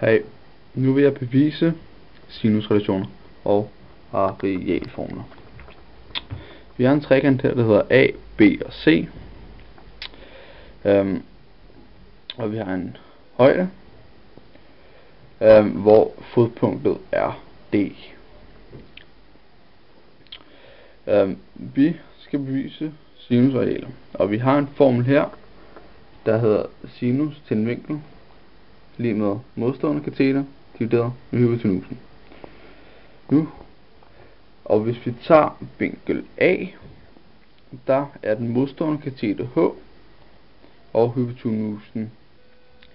Hej, nu vil jeg bevise sinusrelationer og arealformler. Vi har en trekant her, der hedder A, B og C. Og vi har en højde, hvor fodpunktet er D. Vi skal bevise sinusarealer, og vi har en formel her, der hedder sinus til en vinkel lige med modstående kateter divideret med hypotenusen. Og hvis vi tager vinkel A, der er den modstående kateter H, og hypotenusen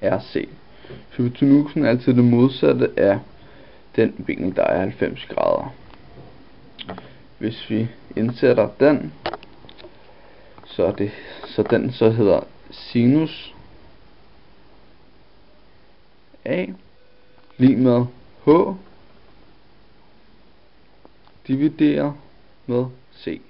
er C. Hypotenusen er altid det modsatte af den vinkel, der er 90 grader. Hvis vi indsætter den, så hedder sinus A lige med H divideret med C.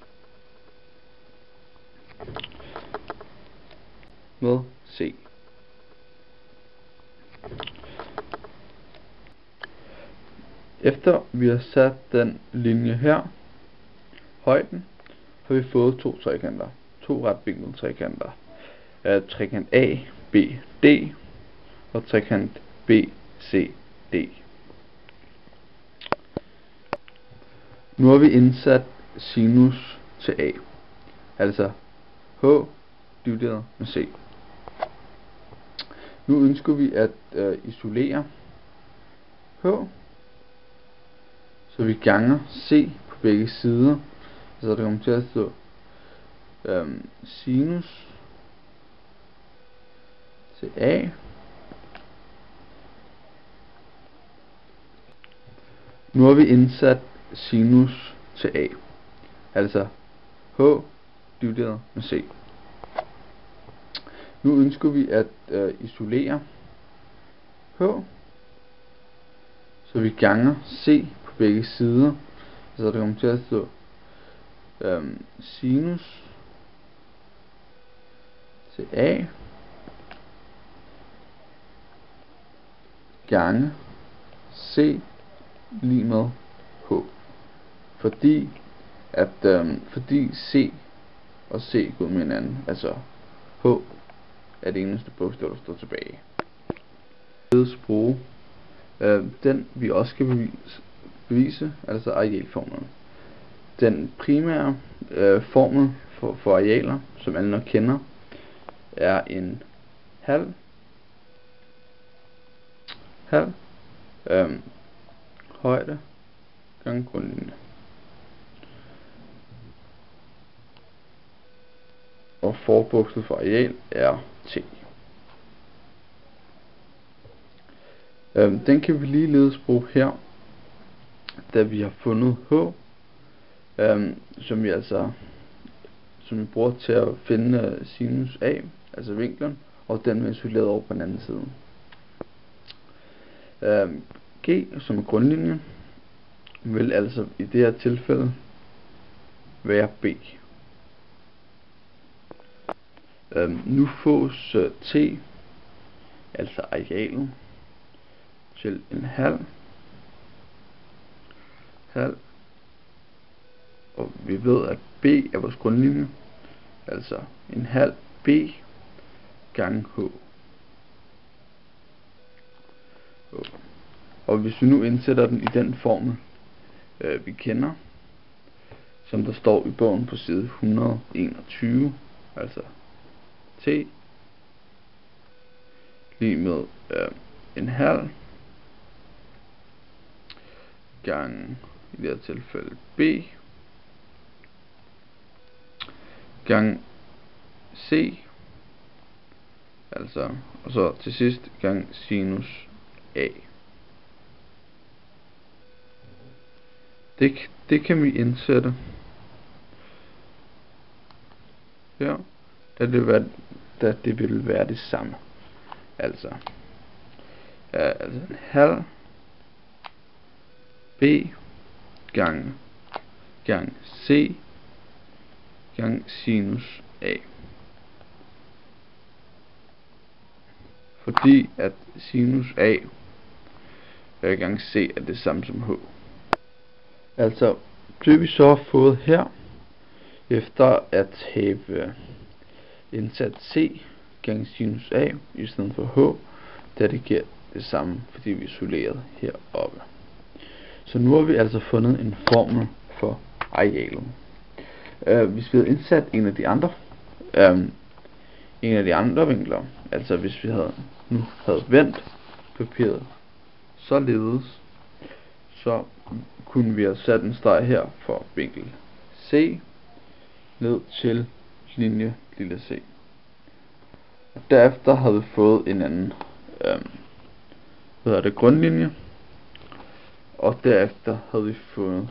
Efter vi har sat den linje her, højden, har vi fået to trekanter. To retvinklede trekanter. Trekant A, B, D og trekant B, C, D. Nu har vi indsat sinus til A, altså H divideret med C. Nu ønsker vi at isolere H, så vi ganger C på begge sider, så det kommer til at stå sinus til A Nu har vi indsat sinus til A, altså H divideret med C. Nu ønsker vi at isolere H, så vi ganger C på begge sider, så det kommer til at stå sinus til A gange C lige med H, fordi C og C går med hinanden, altså H er det eneste bogstav, der står tilbage. Bruge den vi også skal bevise, altså arealformlen. Den primære formel for arealer, som alle nok kender, er en halv højde gange grundlinje. Og forbogstavet for areal er T. Den kan vi ligeledes bruge her, da vi har fundet H, som vi bruger til at finde sinus A, altså vinklen, og den er isoleret over på den anden side. G, som er grundlinjen, vil altså i det her tilfælde være B. Nu fås T, altså arealet, til en halv, og vi ved at B er vores grundlinje, altså en halv B gange H. Og hvis vi nu indsætter den i den formel vi kender, som der står i bogen på side 121, altså T lige med en halv gange, i det her tilfælde B gange C, altså, og så til sidst gange sinus A. Det kan vi indsætte her, da det vil være det samme. Altså en halv B gange C gange sinus A. Fordi at sinus A gange C er det samme som H. Altså det vi så har fået her, efter at have indsat C gange sinus A i stedet for H, da det giver det samme, fordi vi isolerede heroppe. Så nu har vi altså fundet en formel for arealet. Hvis vi havde indsat en af de andre vinkler, altså hvis vi havde vendt papiret således, så kunne vi have sat en streg her for vinkel C ned til linje lille c. Og derefter havde vi fået en anden grundlinje, og derefter havde vi fået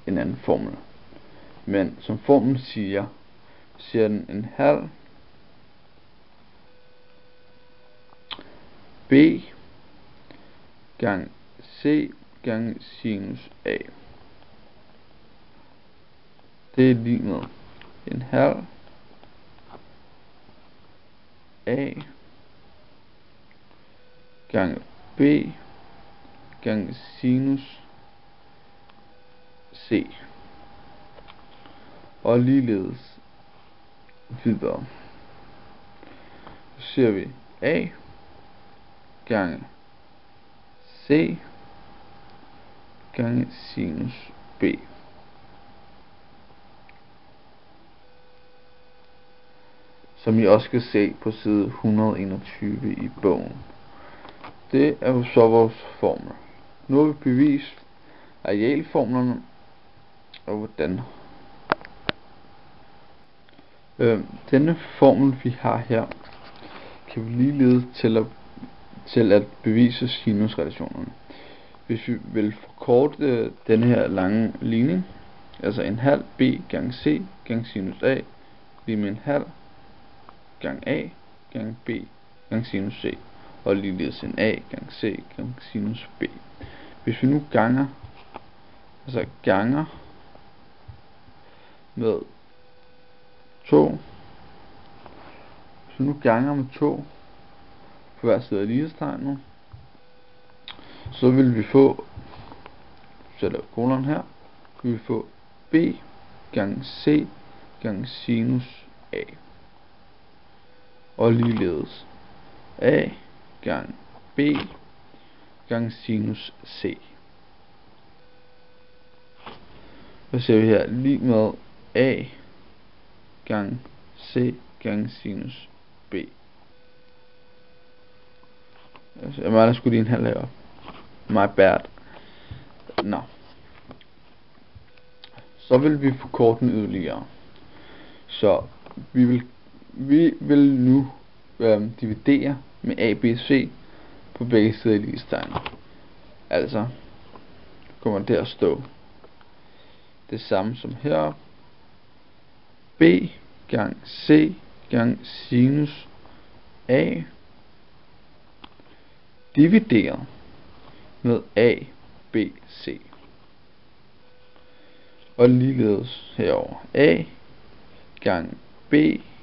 en anden formel. Men som formlen siger den en halv b gange c gange sinus a. Det er lige med en halv a gange b gange sinus c, og ligeledes videre. Så ser vi a gange c gange sinus b. Som I også kan se på side 121 i bogen. Det er jo så vores formel. Nu har vi bevist arealformlerne og hvordan. Denne formel vi har her, kan vi ligeledes til at bevise sinusrelationerne. Hvis vi vil forkorte denne her lange ligning, altså en halv b gange c gange sinus a lige med en halv gange a gange b gange sinus c, og ligeledes en a gange c gange sinus b. Hvis vi nu ganger med 2, hvis vi nu ganger med 2 på hver side af lighedstegnet, så vil vi få, sætter kolon her, vil vi få b gange c gange sinus a, og ligeledes a gange b gange sinus c. Så ser vi her lige med a gange c gange sinus b. Altså, jeg mangler sgu lige en halv heroppe. My bad. Nå. Så vil vi forkorte den yderligere. Så vi vil nu dividere med a, b, c på begge sider af lighedstegnet. Altså kommer der at stå det samme som her. B gange c gange sinus a divideret med a, b, c. Og ligeledes herover a gange b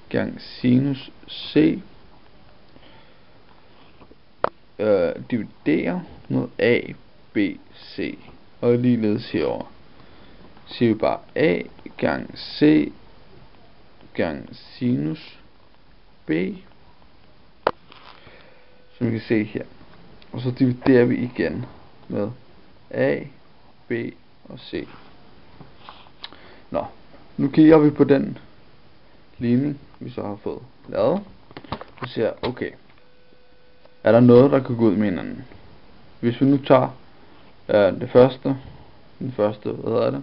gange sinus c divideret med a, b, c. Og ligeledes herover ser vi bare a gange c gange sinus b, som vi kan se her. Og så dividerer vi igen med a, b og c. Nå, nu kigger vi på den ligning vi så har fået lavet, og ser, okay, er der noget der kan gå ud med hinanden? Hvis vi nu tager den første, hvad hedder det?